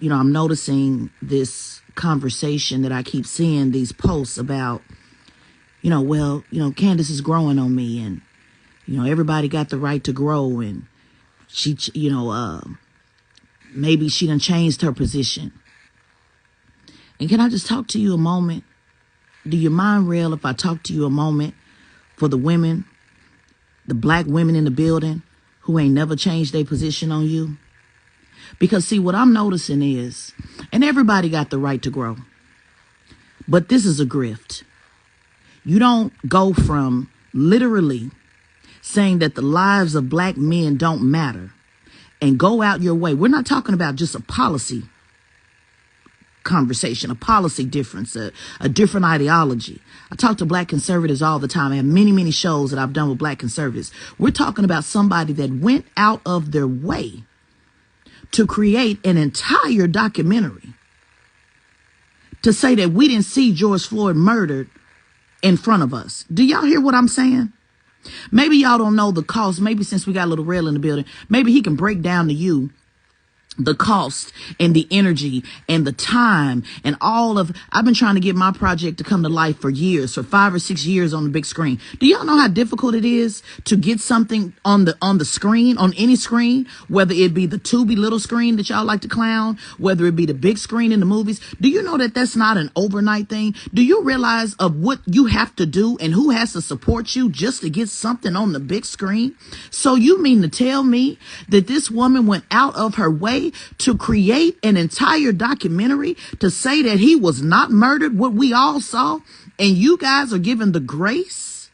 I'm noticing this conversation that I keep seeing, these posts about, Candace is growing on me, and, everybody got the right to grow, and she, maybe she done changed her position. And can I just talk to you a moment? Do you mind, Real, if I talk to you a moment for the women, the black women in the building who ain't never changed their position on you? Because see, what I'm noticing is, and everybody got the right to grow, but this is a grift. You don't go from literally saying that the lives of black men don't matter and go out your way. We're not talking about just a policy conversation, a policy difference, a different ideology. I talk to black conservatives all the time. I have many, many shows that I've done with black conservatives. We're talking about somebody that went out of their way to create an entire documentary to say that we didn't see George Floyd murdered in front of us. Do y'all hear what I'm saying? Maybe y'all don't know the cost. Maybe since we got a little Real in the building, maybe he can break down to you the cost and the energy and the time and all of. I've been trying to get my project to come to life for years, for 5 or 6 years on the big screen. Do y'all know how difficult it is to get something on the screen, on any screen, whether it be the Tubi little screen that y'all like to clown, whether it be the big screen in the movies? Do you know that that's not an overnight thing? Do you realize of what you have to do and who has to support you just to get something on the big screen? So you mean to tell me that this woman went out of her way to create an entire documentary to say that he was not murdered, what we all saw, and you guys are given the grace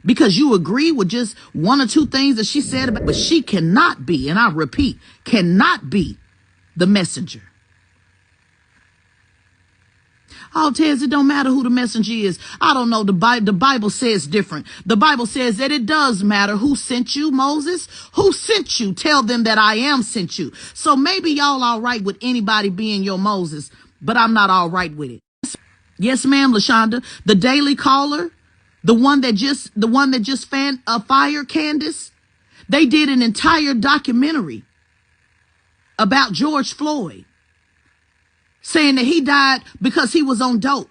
because you agree with just one or two things that she said about, but she cannot be, and I repeat, cannot be the messenger. Oh, Tez, it don't matter who the messenger is. I don't know. The Bible says different. The Bible says that it does matter who sent you, Moses. Who sent you? Tell them that I am sent you. So maybe y'all all right with anybody being your Moses, but I'm not all right with it. Yes, ma'am, LaShonda. The Daily Caller, the one that just fired Candace. They did an entire documentary about George Floyd, saying that he died because he was on dope.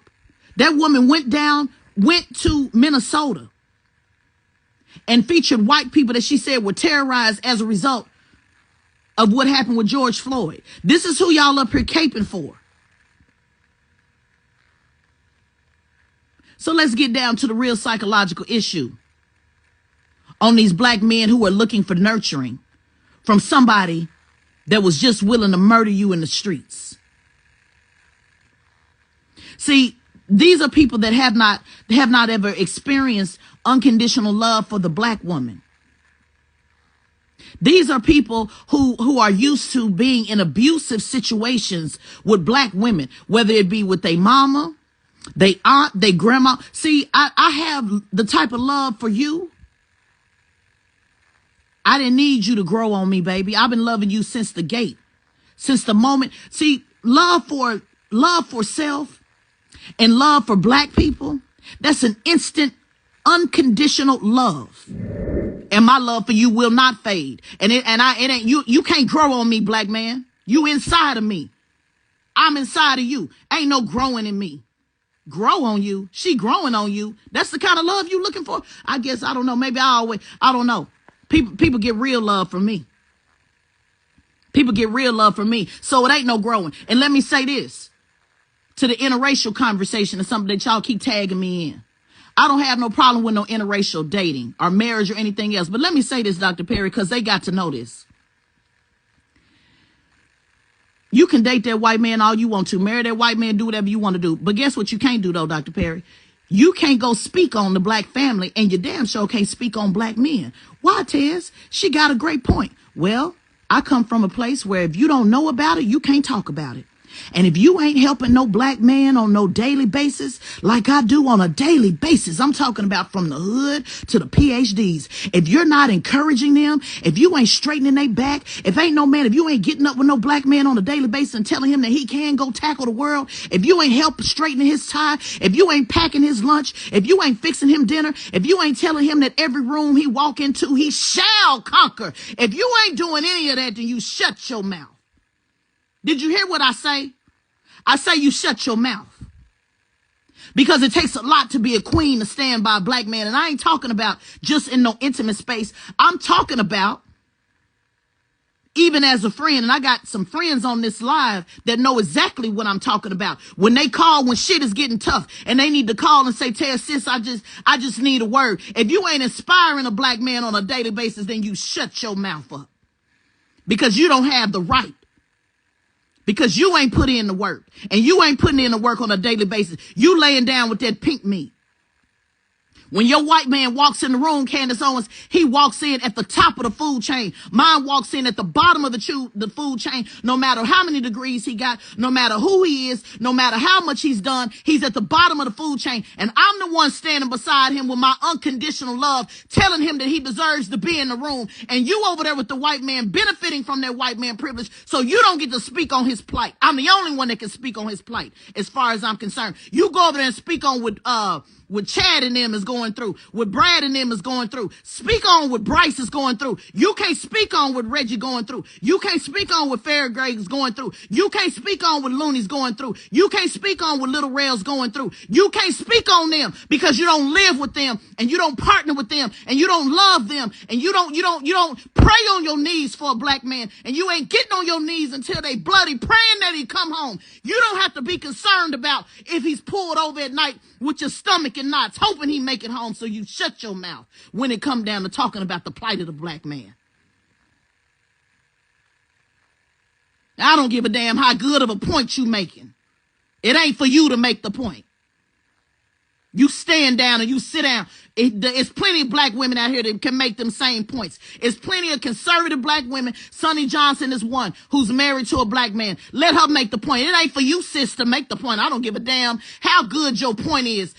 That woman went to Minnesota and featured white people that she said were terrorized as a result of what happened with George Floyd. This is who y'all up here caping for. So let's get down to the real psychological issue on these black men who are looking for nurturing from somebody that was just willing to murder you in the streets. See, these are people that have not ever experienced unconditional love for the black woman. These are people who are used to being in abusive situations with black women, whether it be with their mama, their aunt, their grandma. See, I have the type of love for you. I didn't need you to grow on me, baby. I've been loving you since the gate, since the moment. See, love for self and love for black people, that's an instant, unconditional love. And my love for you will not fade. And it ain't you can't grow on me, black man. You inside of me. I'm inside of you. Ain't no growing in me. Grow on you. She growing on you. That's the kind of love you looking for. I guess, I don't know. Maybe I don't know. People get real love from me. People get real love from me. So it ain't no growing. And let me say this to the interracial conversation, is something that y'all keep tagging me in. I don't have no problem with no interracial dating or marriage or anything else. But let me say this, Dr. Perry, because they got to know this. You can date that white man all you want to, marry that white man, do whatever you want to do. But guess what you can't do, though, Dr. Perry? You can't go speak on the black family, and you damn sure can't speak on black men. Why, Tez? She got a great point. Well, I come from a place where if you don't know about it, you can't talk about it. And if you ain't helping no black man on no daily basis, like I do on a daily basis, I'm talking about from the hood to the PhDs. If you're not encouraging them, if you ain't straightening their back, if you ain't getting up with no black man on a daily basis and telling him that he can go tackle the world, if you ain't help straightening his tie, if you ain't packing his lunch, if you ain't fixing him dinner, if you ain't telling him that every room he walk into, he shall conquer. If you ain't doing any of that, then you shut your mouth. Did you hear what I say? I say you shut your mouth. Because it takes a lot to be a queen to stand by a black man. And I ain't talking about just in no intimate space. I'm talking about even as a friend. And I got some friends on this live that know exactly what I'm talking about. When they call, when shit is getting tough and they need to call and say, Tez, sis, I just need a word. If you ain't inspiring a black man on a daily basis, then you shut your mouth up. Because you don't have the right. Because you ain't put in the work. And you ain't putting in the work on a daily basis. You laying down with that pink meat. When your white man walks in the room, Candace Owens, he walks in at the top of the food chain. Mine walks in at the bottom of the food chain. No matter how many degrees he got, no matter who he is, no matter how much he's done, he's at the bottom of the food chain. And I'm the one standing beside him with my unconditional love, telling him that he deserves to be in the room. And you over there with the white man benefiting from that white man privilege, so you don't get to speak on his plight. I'm the only one that can speak on his plight as far as I'm concerned. You go over there and speak on what Chad and them is going through, what Brad and them is going through. Speak on what Bryce is going through. You can't speak on what Reggie going through. You can't speak on what Fairgrave is going through. You can't speak on what Looney's going through. You can't speak on what Little Rail's going through. You can't speak on them because you don't live with them and you don't partner with them and you don't love them and you don't pray on your knees for a black man and you ain't getting on your knees until they bloody praying that he come home. You don't have to be concerned about if he's pulled over at night with your stomach in knots, hoping he make it home, so you shut your mouth when it come down to talking about the plight of the black man. I don't give a damn how good of a point you making. It ain't for you to make the point. You stand down and you sit down. It's plenty of black women out here that can make them same points. It's plenty of conservative black women. Sonny Johnson is one who's married to a black man. Let her make the point. It ain't for you, sis, to make the point. I don't give a damn how good your point is.